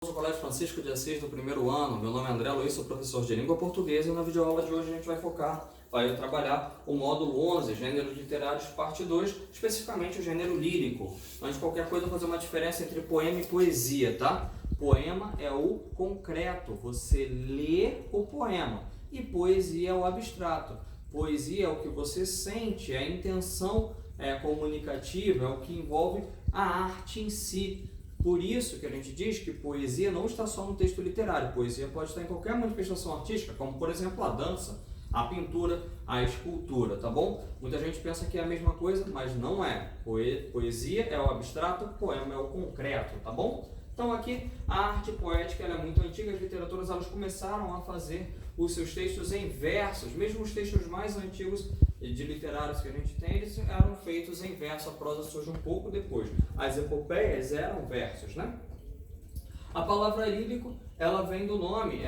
No Colégio Francisco de Assis do primeiro ano. Meu nome é André Luiz, sou professor de língua portuguesa e na videoaula de hoje a gente vai trabalhar o módulo 11, Gêneros Literários, parte 2, especificamente o gênero lírico. Antes de qualquer coisa, eu vou fazer uma diferença entre poema e poesia, tá? Poema é o concreto, você lê o poema, e poesia é o abstrato. Poesia é o que você sente, é a intenção comunicativa, é o que envolve a arte em si. Por isso que a gente diz que poesia não está só no texto literário. Poesia pode estar em qualquer manifestação artística, como por exemplo a dança, a pintura, a escultura, tá bom? Muita gente pensa que é a mesma coisa, mas não é. Poesia é o abstrato, poema é o concreto, tá bom? Então aqui a arte poética ela é muito antiga, as literaturas elas começaram a fazer os seus textos em versos, mesmo os textos mais antigos de literários que a gente tem, eles eram feitos em verso, a prosa surge um pouco depois. As epopeias eram versos, né? A palavra lírico, ela vem do nome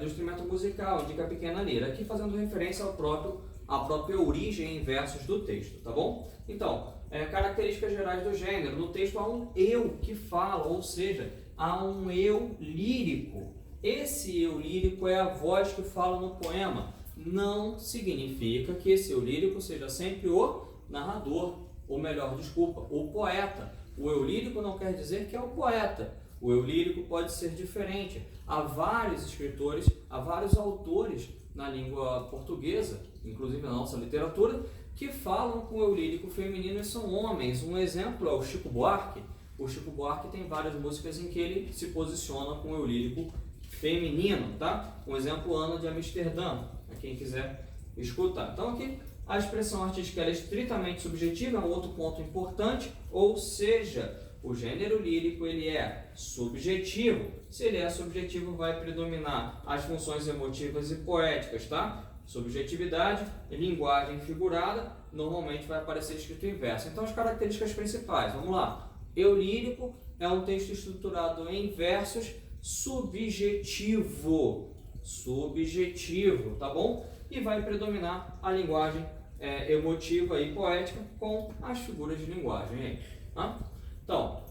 do instrumento musical, indica a pequena lira, aqui fazendo referência à própria origem em versos do texto, tá bom? Então, características gerais do gênero, no texto há um eu que fala, ou seja, há um eu lírico. Esse eu lírico é a voz que fala no poema. Não significa que esse eu lírico seja sempre o narrador, ou melhor, desculpa, o poeta. O eu lírico não quer dizer que é o poeta. O eu lírico pode ser diferente. Há vários escritores, há vários autores na língua portuguesa, inclusive na nossa literatura, que falam com o eu lírico feminino e são homens. Um exemplo é o Chico Buarque. O Chico Buarque tem várias músicas em que ele se posiciona com o eu lírico feminino, tá? Um exemplo, Ana de Amsterdã, a quem quiser escutar. Então aqui a expressão artística é estritamente subjetiva, é um outro ponto importante, ou seja, o gênero lírico ele é subjetivo. Se ele é subjetivo, vai predominar as funções emotivas e poéticas, tá? Subjetividade, linguagem figurada, normalmente vai aparecer escrito em verso. Então as características principais, vamos lá. Eu lírico é um texto estruturado em versos, subjetivo, tá bom? E vai predominar a linguagem emotiva e poética com as figuras de linguagem aí, tá? Então,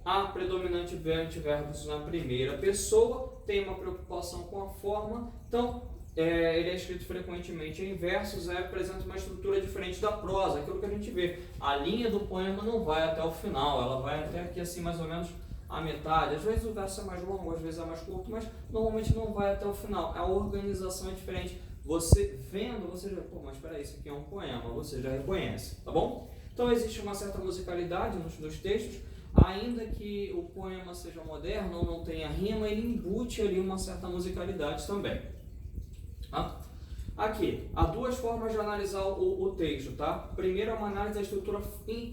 a predominante antiverbos na primeira pessoa, tem uma preocupação com a forma, então ele é escrito frequentemente em versos, apresenta uma estrutura diferente da prosa, aquilo que a gente vê. A linha do poema não vai até o final, ela vai até aqui assim mais ou menos a metade. Às vezes o verso é mais longo, às vezes é mais curto, mas normalmente não vai até o final. A organização é diferente. Você vendo, você já, pô, mas espera aí, isso aqui é um poema, você já reconhece, tá bom? Então existe uma certa musicalidade nos textos, ainda que o poema seja moderno ou não tenha rima, ele embute ali uma certa musicalidade também. Tá? Aqui, há duas formas de analisar o texto, tá? Primeiro é uma análise da estrutura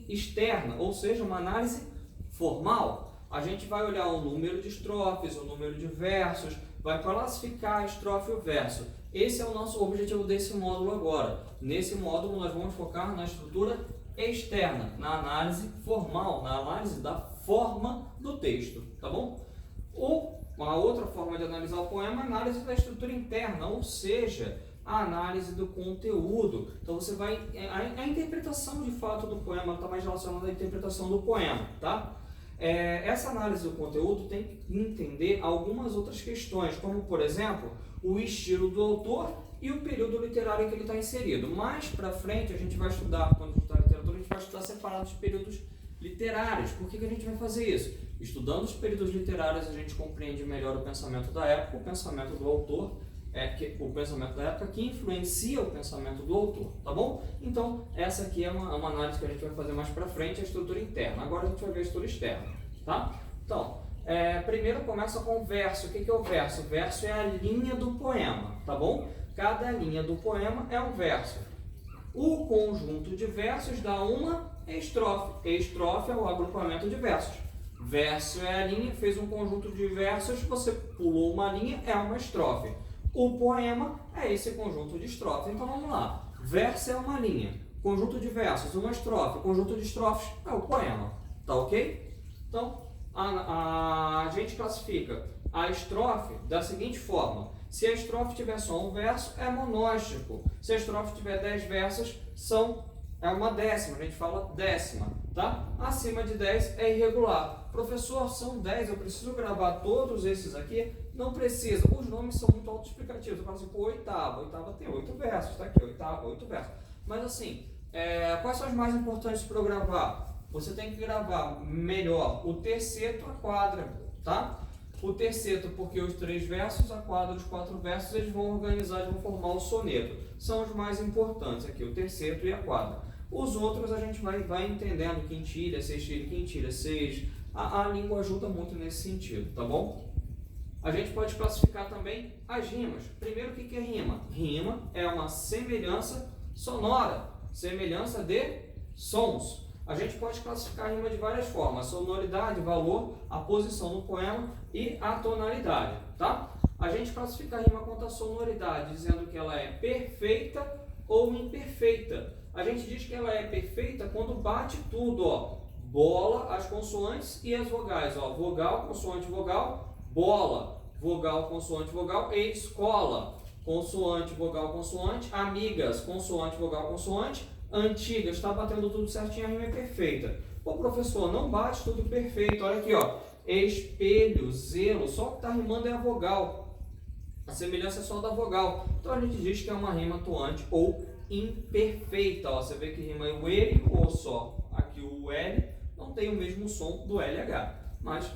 externa, ou seja, uma análise formal. A gente vai olhar o número de estrofes, o número de versos, vai classificar a estrofe e o verso. Esse é o nosso objetivo desse módulo agora. Nesse módulo nós vamos focar na estrutura externa, na análise formal, na análise da forma do texto, tá bom? Ou uma outra forma de analisar o poema é a análise da estrutura interna, ou seja, a análise do conteúdo. Então você vai... A interpretação de fato do poema está mais relacionada à interpretação do poema, tá? Essa análise do conteúdo tem que entender algumas outras questões, como por exemplo, o estilo do autor e o período literário em que ele está inserido. Mais para frente a gente vai estudar, quando estudar literatura, a gente vai estudar separados os períodos literários. Por que a gente vai fazer isso? Estudando os períodos literários a gente compreende melhor o pensamento da época, o pensamento do autor, o pensamento da época que influencia o pensamento do autor, tá bom? Então, essa aqui é uma análise que a gente vai fazer mais pra frente, a estrutura interna. Agora a gente vai ver a estrutura externa, tá? Então, primeiro começa com o verso. O que é o verso? O verso é a linha do poema, tá bom? Cada linha do poema é um verso. O conjunto de versos dá uma estrofe. Estrofe é o agrupamento de versos. Verso é a linha, fez um conjunto de versos, você pulou uma linha, é uma estrofe. O poema é esse conjunto de estrofes. Então vamos lá. Verso é uma linha. Conjunto de versos, uma estrofe. Conjunto de estrofes é o poema. Tá ok? Então a gente classifica a estrofe da seguinte forma. Se a estrofe tiver só um verso, é monóstico. Se a estrofe tiver 10 versos, é uma décima. A gente fala décima. Tá? Acima de 10 é irregular. professor, são 10, eu preciso gravar todos esses aqui? Não precisa, os nomes são muito autoexplicativos. Eu falo assim, pô, oitava tem 8 versos, tá aqui, oitava, 8 versos. Mas assim, quais são os mais importantes para eu gravar? Você tem que gravar melhor o terceto, a quadra, tá? O terceto, porque os 3 versos, a quadra, os 4 versos, eles vão organizar, eles vão formar o soneto. São os mais importantes aqui, o terceto e a quadra. Os outros a gente vai entendendo, quintilha, sextilha, quintilha, seis. A língua ajuda muito nesse sentido, tá bom? A gente pode classificar também as rimas. Primeiro, o que é rima? Rima é uma semelhança sonora, semelhança de sons. A gente pode classificar a rima de várias formas: sonoridade, valor, a posição no poema e a tonalidade, tá? A gente classifica a rima quanto à sonoridade, dizendo que ela é perfeita ou imperfeita. A gente diz que ela é perfeita quando bate tudo, ó. Bola, as consoantes e as vogais, ó. Vogal, consoante, vogal, bola. Vogal, consoante, vogal e escola. Consoante, vogal, consoante, amigas, consoante, vogal, consoante, antigas. Está batendo tudo certinho, a rima é perfeita. Pô, professor, não bate tudo perfeito. Olha aqui, ó. Espelho, zelo, só o que está rimando é a vogal. A semelhança é só da vogal. Então a gente diz que é uma rima atuante ou imperfeita. Ó, você vê que rima o ele ou só aqui o L não tem o mesmo som do LH, mas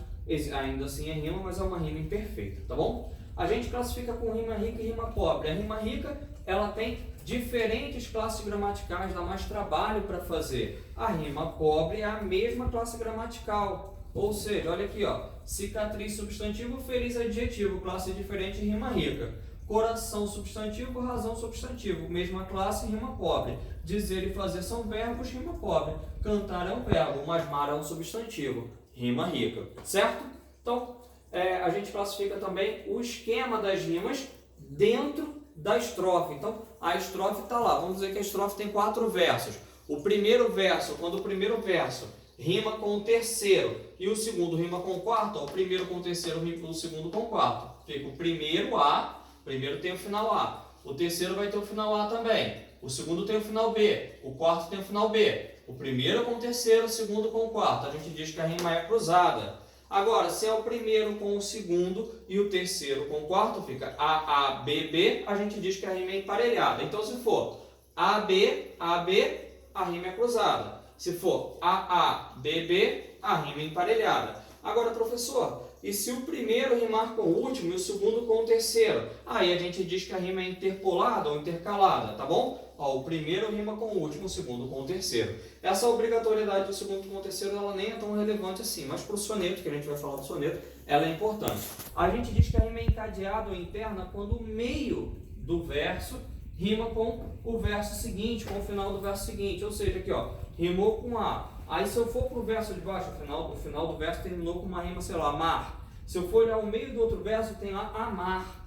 ainda assim é rima, mas é uma rima imperfeita, tá bom? A gente classifica com rima rica e rima pobre. A rima rica, ela tem diferentes classes gramaticais, dá mais trabalho para fazer. A rima pobre é a mesma classe gramatical, ou seja, olha aqui, ó, cicatriz substantivo, feliz adjetivo, classe diferente, rima rica. Coração substantivo, razão substantivo, mesma classe, rima pobre. Dizer e fazer são verbos, rima pobre. Cantar é um verbo, masmar é um substantivo, rima rica, certo? Então, a gente classifica também o esquema das rimas dentro da estrofe. Então, a estrofe está lá. Vamos dizer que a estrofe tem 4 versos. O primeiro verso, quando o primeiro verso rima com o terceiro e o segundo rima com o quarto, ó, o primeiro com o terceiro rima com o segundo com o quarto. Fica o primeiro A, o primeiro tem o final A. O terceiro vai ter o final A também. O segundo tem o final B. O quarto tem o final B. O primeiro com o terceiro, o segundo com o quarto. A gente diz que a rima é cruzada. Agora, se é o primeiro com o segundo e o terceiro com o quarto, fica A, B, B, a gente diz que a rima é emparelhada. Então, se for A, B, a rima é cruzada. Se for A, B, B, a rima é emparelhada. Agora, professor, e se o primeiro rimar com o último e o segundo com o terceiro? Aí a gente diz que a rima é interpolada ou intercalada, tá bom? Ó, o primeiro rima com o último, o segundo com o terceiro. Essa obrigatoriedade do segundo com o terceiro, ela nem é tão relevante assim, mas para o soneto, que a gente vai falar do soneto, ela é importante. A gente diz que a rima é encadeada ou interna quando o meio do verso rima com o verso seguinte, com o final do verso seguinte. Ou seja, aqui, ó, rimou com A. Aí se eu for para o verso de baixo, o final do verso terminou com uma rima, sei lá, mar. Se eu for olhar o meio do outro verso, tem lá amar.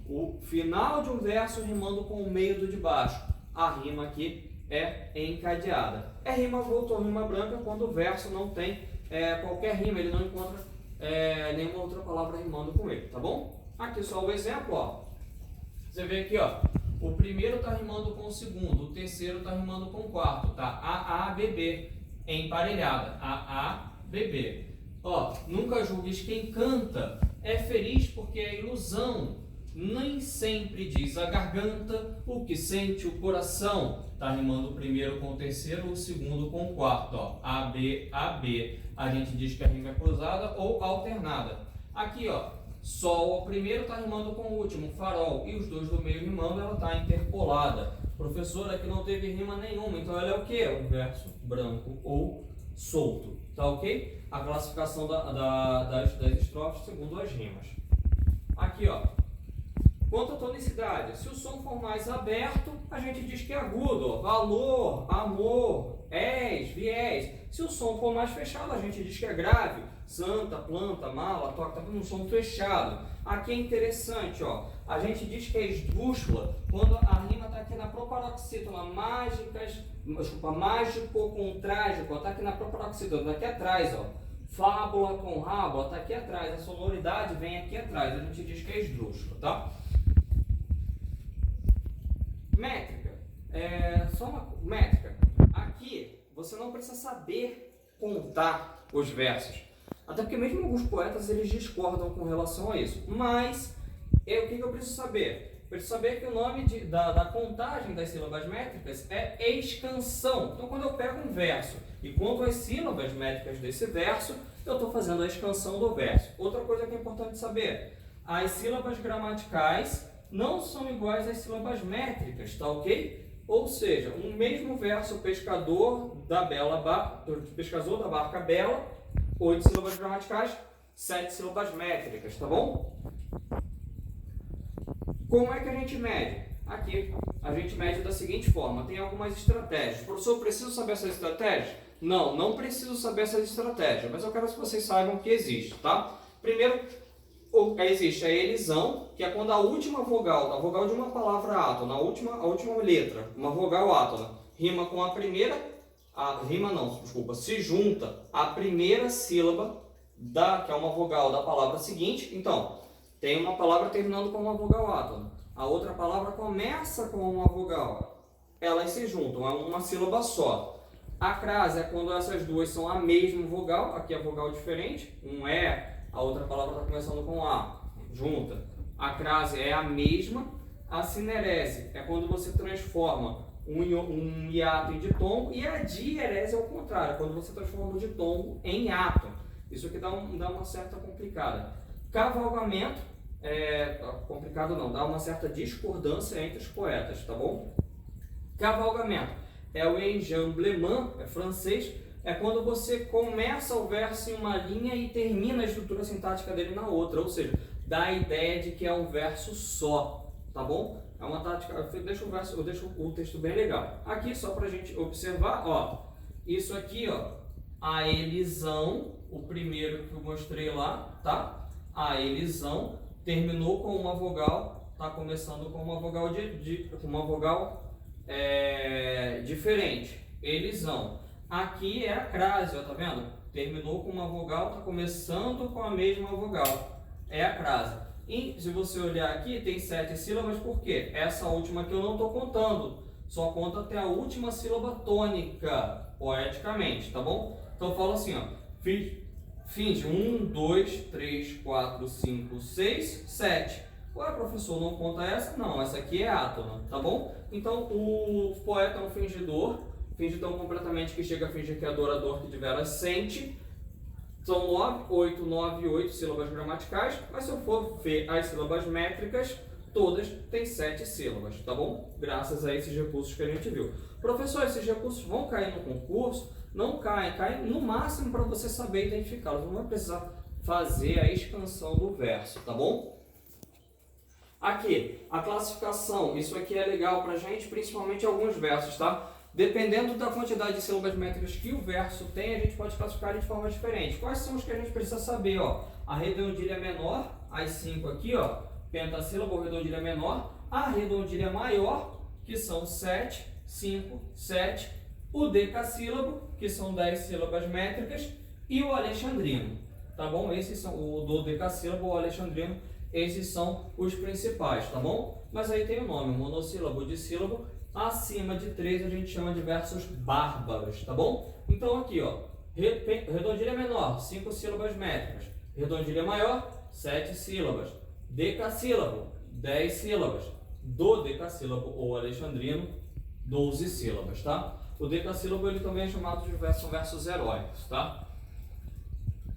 O final de um verso rimando com o meio do de baixo. A rima aqui é encadeada. É rima volta ou rima branca quando o verso não tem qualquer rima, ele não encontra nenhuma outra palavra rimando com ele, tá bom? Aqui só o exemplo, ó. Você vê aqui, ó. O primeiro está rimando com o segundo, o terceiro está rimando com o quarto, tá? A, B, B. Emparelhada, A, B, B. Ó, nunca julgues quem canta, é feliz porque é ilusão. Nem sempre diz a garganta o que sente o coração. Tá rimando o primeiro com o terceiro, o segundo com o quarto, ó. A, B. A gente diz que a rima é cruzada ou alternada. Aqui, ó, sol, o primeiro tá rimando com o último, farol, e os dois do meio rimando, ela tá interpolada. Professora, aqui não teve rima nenhuma, então ela é o quê? Um verso branco ou solto, tá ok? A classificação das estrofes segundo as rimas. Aqui, ó. Quanto à tonicidade, se o som for mais aberto, a gente diz que é agudo, ó. Valor, amor, és, viés. Se o som for mais fechado, a gente diz que é grave. Santa, planta, mala, toca, tá com um som fechado. Aqui é interessante, ó. A gente diz que é esdrúxula quando a rima está aqui na proparoxítona, mágico com trágico, está aqui na proparoxítona, tá aqui atrás, ó. Fábula com rábula, está aqui atrás. A sonoridade vem aqui atrás, a gente diz que é esdrúxula, tá? Métrica. Só uma métrica. Aqui você não precisa saber contar os versos. Até porque mesmo alguns poetas eles discordam com relação a isso. Mas o que eu preciso saber? Eu preciso saber que o nome da contagem das sílabas métricas é escansão. Então quando eu pego um verso e conto as sílabas métricas desse verso, eu estou fazendo a escansão do verso. Outra coisa que é importante saber, as sílabas gramaticais não são iguais às sílabas métricas, tá ok? Ou seja, um mesmo verso pescador da barca bela, 8 sílabas gramaticais, 7 sílabas métricas, tá bom? Como é que a gente mede? Aqui a gente mede da seguinte forma, tem algumas estratégias. Professor, eu preciso saber essas estratégias? Não, não preciso saber essas estratégias, mas eu quero que vocês saibam que existe, tá? Primeiro, existe a elisão, que é quando a última vogal, a vogal de uma palavra átona, a última letra, uma vogal átona, rima com a primeira, se junta a primeira sílaba, que é uma vogal da palavra seguinte. Então, tem uma palavra terminando com uma vogal átona, a outra palavra começa com uma vogal, elas se juntam, é uma sílaba só. A crase é quando essas duas são a mesma vogal, aqui é a vogal diferente, um é, a outra palavra está começando com A, junta. A crase é a mesma. A sinerese é quando você transforma um hiato em ditongo, e a dierese é o contrário, quando você transforma o ditongo em hiato. Isso aqui dá uma certa complicada. Cavalgamento, complicado não, dá uma certa discordância entre os poetas, tá bom? Cavalgamento é o enjamblement, é francês, é quando você começa o verso em uma linha e termina a estrutura sintática dele na outra, ou seja, dá a ideia de que é um verso só, tá bom? É uma tática, eu deixo o texto bem legal. Aqui, só pra gente observar, ó, isso aqui, ó, a elisão, o primeiro que eu mostrei lá, tá? A elisão terminou com uma vogal, tá começando com uma vogal diferente, elisão. Aqui é a crase, ó, tá vendo? Terminou com uma vogal, tá começando com a mesma vogal, é a crase. E se você olhar aqui, tem 7 sílabas, por quê? Essa última aqui eu não estou contando, só conta até a última sílaba tônica, poeticamente, tá bom? Então eu falo assim, ó, finge 1, 2, 3, 4, 5, 6, 7. Ué, professor, não conta essa? Não, essa aqui é átona, tá bom? Então o poeta é um fingidor, finge tão completamente que chega a fingir que é adorador que de veras sente. São 8 sílabas gramaticais, mas se eu for ver as sílabas métricas, todas têm 7 sílabas, tá bom? Graças a esses recursos que a gente viu. Professor, esses recursos vão cair no concurso? Não caem no máximo para você saber identificá-los. Não vai precisar fazer a expansão do verso, tá bom? Aqui, a classificação, isso aqui é legal pra gente, principalmente alguns versos, tá? Dependendo da quantidade de sílabas métricas que o verso tem, a gente pode classificar de forma diferente. Quais são os que a gente precisa saber, ó? A redondilha menor, as 5 aqui, ó, pentassílaba ou redondilha menor, a redondilha maior, que são 7, 5, 7, o decassílabo, que são 10 sílabas métricas, e o alexandrino, tá bom? Esses são o do decassílabo ou alexandrino. Esses são os principais, tá bom? Mas aí tem o nome, monossílabo, dissílabo. Acima de 3 a gente chama de versos bárbaros, tá bom? Então aqui, ó, redondilha menor, 5 sílabas métricas. Redondilha maior, 7 sílabas. Decassílabo, 10 sílabas. Do decassílabo ou alexandrino, 12 sílabas, tá? O decassílabo ele também é chamado de versos heróicos, tá?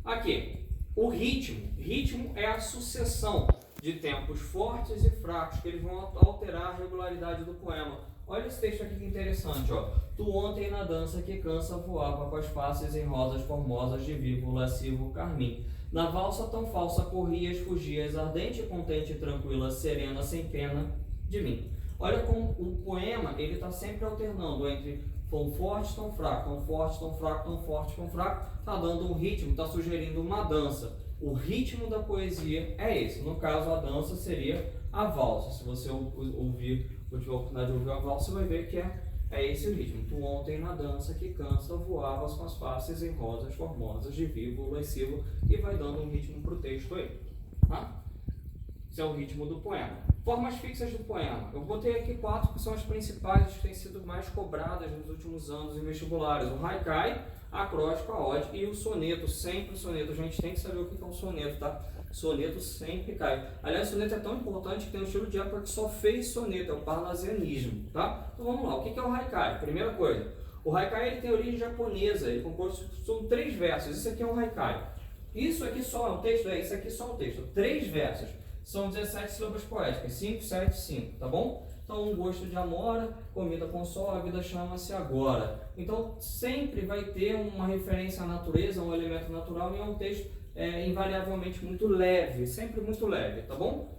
Aqui. O ritmo é a sucessão de tempos fortes e fracos, que eles vão alterar a regularidade do poema. Olha esse texto aqui que interessante, ó. Tu ontem na dança que cansa voava com as faces em rosas formosas de vivo, lascivo, carmim. Na valsa tão falsa corrias, fugias, ardente, contente, tranquila, serena, sem pena de mim. Olha como o poema, ele está sempre alternando entre tão forte, tão fraco, tão forte, tão fraco, tão forte, tão fraco. Está dando um ritmo, está sugerindo uma dança. O ritmo da poesia é esse. No caso, a dança seria a valsa. Se você tiver a oportunidade de ouvir a valsa, você vai ver que é esse o ritmo. Tu ontem na dança que cansa, voavas com as faces em rosas formosas, de vivo, lascivo, e vai dando um ritmo para o texto aí. Tá? Esse é o ritmo do poema. Formas fixas do poema. Eu botei aqui 4 que são as principais, que têm sido mais cobradas nos últimos anos em vestibulares. O haikai, acróstico, a ode e o soneto. Sempre o soneto. A gente tem que saber o que é um soneto, tá? Soneto sempre cai. Aliás, o soneto é tão importante que tem um estilo de época que só fez soneto, é o parnasianismo, tá? Então vamos lá, o que é o haikai? Primeira coisa, o haikai ele tem origem japonesa, ele composto são 3 versos. Isso aqui é um haikai. Isso aqui só é um texto? Isso aqui só é um texto. 3 versos. São 17 sílabas poéticas, 5, 7, 5, tá bom? Então, um gosto de amora, comida com sol, a vida chama-se agora. Então, sempre vai ter uma referência à natureza, um elemento natural, e é um texto invariavelmente muito leve, sempre muito leve, tá bom?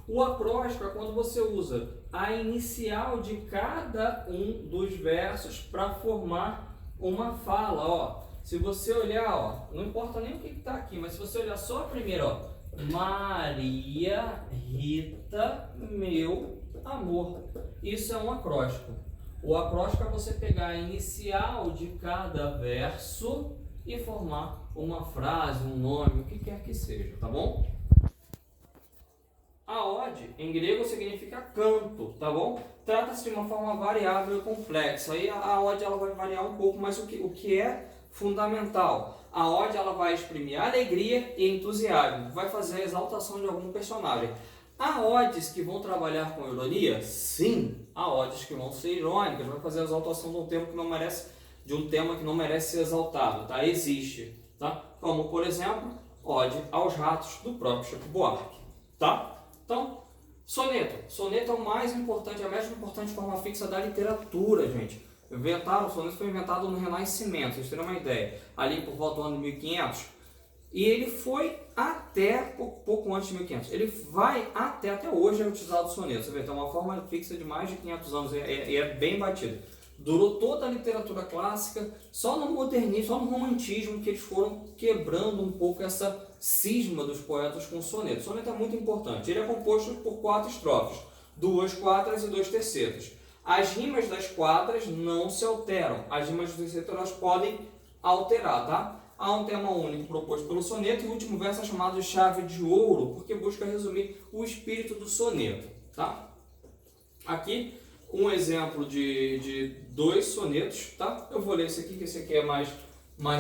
O acróstico é quando você usa a inicial de cada um dos versos para formar uma fala, ó. Se você olhar, ó, não importa nem o que está aqui, mas se você olhar só a primeira, ó, Maria, Rita, meu amor. Isso é um acróstico. O acróstico é você pegar a inicial de cada verso e formar uma frase, um nome, o que quer que seja, tá bom? A ode, em grego, significa canto, tá bom? Trata-se de uma forma variável e complexa. Aí a ode ela vai variar um pouco, mas o que é fundamental? A ode ela vai exprimir alegria e entusiasmo, vai fazer a exaltação de algum personagem. Há odes que vão trabalhar com ironia? Sim, há odes que vão ser irônicas, vai fazer a exaltação de um tema que não merece ser exaltado, tá? Existe, tá? Como, por exemplo, ode aos ratos do próprio Chico Buarque, tá? Então, soneto. Soneto é o mais importante, a mais importante forma fixa da literatura, gente. O soneto foi inventado no Renascimento, vocês terem uma ideia, ali por volta do ano 1500, e ele foi até pouco antes de 1500, ele vai até hoje é utilizado o soneto, você vê, tem uma forma fixa de mais de 500 anos, e é bem batido. Durou toda a literatura clássica, só no modernismo, só no romantismo que eles foram quebrando um pouco essa cisma dos poetas com o soneto. O soneto é muito importante, ele é composto por 4 estrofes, 2 quadras e 2 tercetos. As rimas das quadras não se alteram, as rimas dos tercetos elas podem alterar, tá? Há um tema único proposto pelo soneto e o último verso é chamado de chave de ouro, porque busca resumir o espírito do soneto, tá? Aqui um exemplo de 2 sonetos, tá? Eu vou ler esse aqui, que esse aqui é mais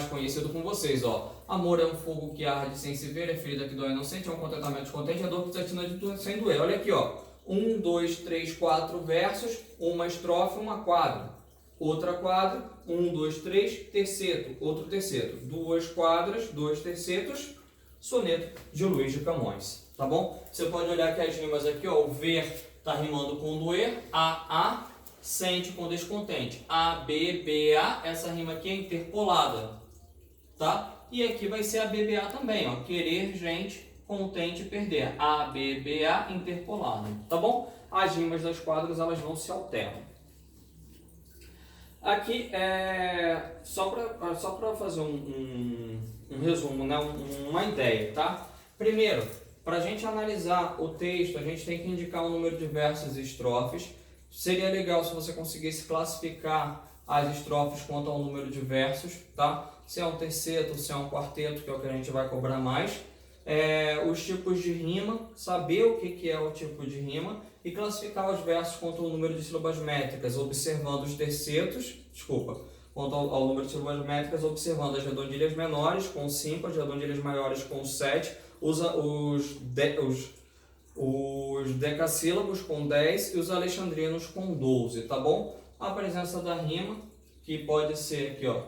conhecido com vocês, ó. Amor é um fogo que arde sem se ver, é ferida que dói não sente, é um contentamento descontente, é dor que desatina de tudo sem doer. Olha aqui, ó. 1, 2, 3, 4 versos, uma estrofe, uma quadra. Outra quadra, 1, 2, 3, terceto, outro terceto. 2 quadras, 2 tercetos, soneto de Luís de Camões, tá bom? Você pode olhar que as rimas aqui, ó, o ver está rimando com doer, a, sente com descontente. A, B, A, essa rima aqui é interpolada, tá? E aqui vai ser a BBA também, ó, querer, gente, contente, perder. A, BBA, interpolada, tá bom? As rimas das quadras, elas não se alteram. Aqui, só para fazer um resumo, né? Uma ideia, tá? Primeiro, para a gente analisar o texto, a gente tem que indicar o número de versos e estrofes. Seria legal se você conseguisse classificar as estrofes quanto ao número de versos, tá? Se é um terceto, se é um quarteto, que é o que a gente vai cobrar mais. Os tipos de rima, saber o que é o tipo de rima e classificar os versos quanto ao número de sílabas métricas, observando os tercetos, quanto ao número de sílabas métricas, observando as redondilhas menores com 5, as redondilhas maiores com 7, os decassílabos com 10 e os alexandrinos com 12, tá bom? A presença da rima, que pode ser aqui, ó,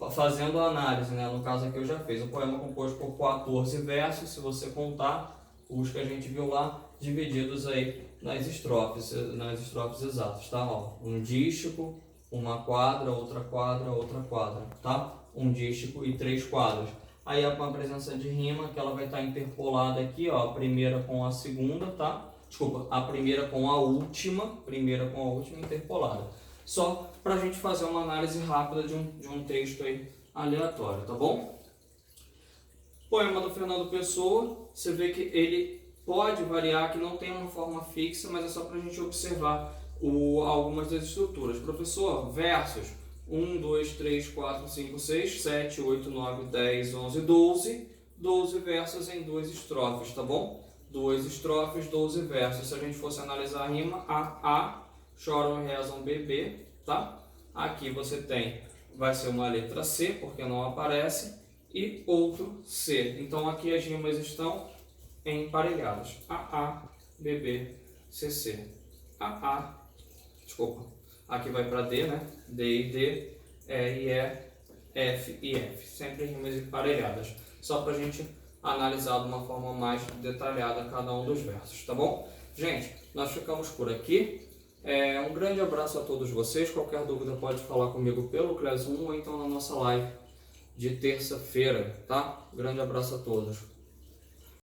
fazendo a análise, né? No caso aqui eu já fiz o poema composto por 14 versos, se você contar os que a gente viu lá, divididos aí nas estrofes exatas, tá? Ó, um dístico, uma quadra, outra quadra, tá? Um dístico e 3 quadras. Aí a presença de rima, que ela vai estar interpolada aqui, ó, a primeira com a segunda, tá? Desculpa, a primeira com a última interpolada. Só para a gente fazer uma análise rápida de um texto aí aleatório, tá bom? Poema do Fernando Pessoa, você vê que ele pode variar, que não tem uma forma fixa, mas é só para a gente observar algumas das estruturas. Professor, versos 1, 2, 3, 4, 5, 6, 7, 8, 9, 10, 11, 12. 12 versos em 2 estrofes, tá bom? 2 estrofes, 12 versos. Se a gente fosse analisar a rima, A, choram e rezam bebê, tá? Aqui você tem, vai ser uma letra C, porque não aparece, e outro C. Então aqui as rimas estão emparelhadas. A, B, B, C, C. Desculpa. Aqui vai para D, né? D e D, E e E, F e F. Sempre rimas emparelhadas. Só para a gente analisar de uma forma mais detalhada cada um dos versos, tá bom? Gente, nós ficamos por aqui. Um grande abraço a todos vocês. Qualquer dúvida pode falar comigo pelo Class 1 ou então na nossa live de terça-feira, tá? Grande abraço a todos.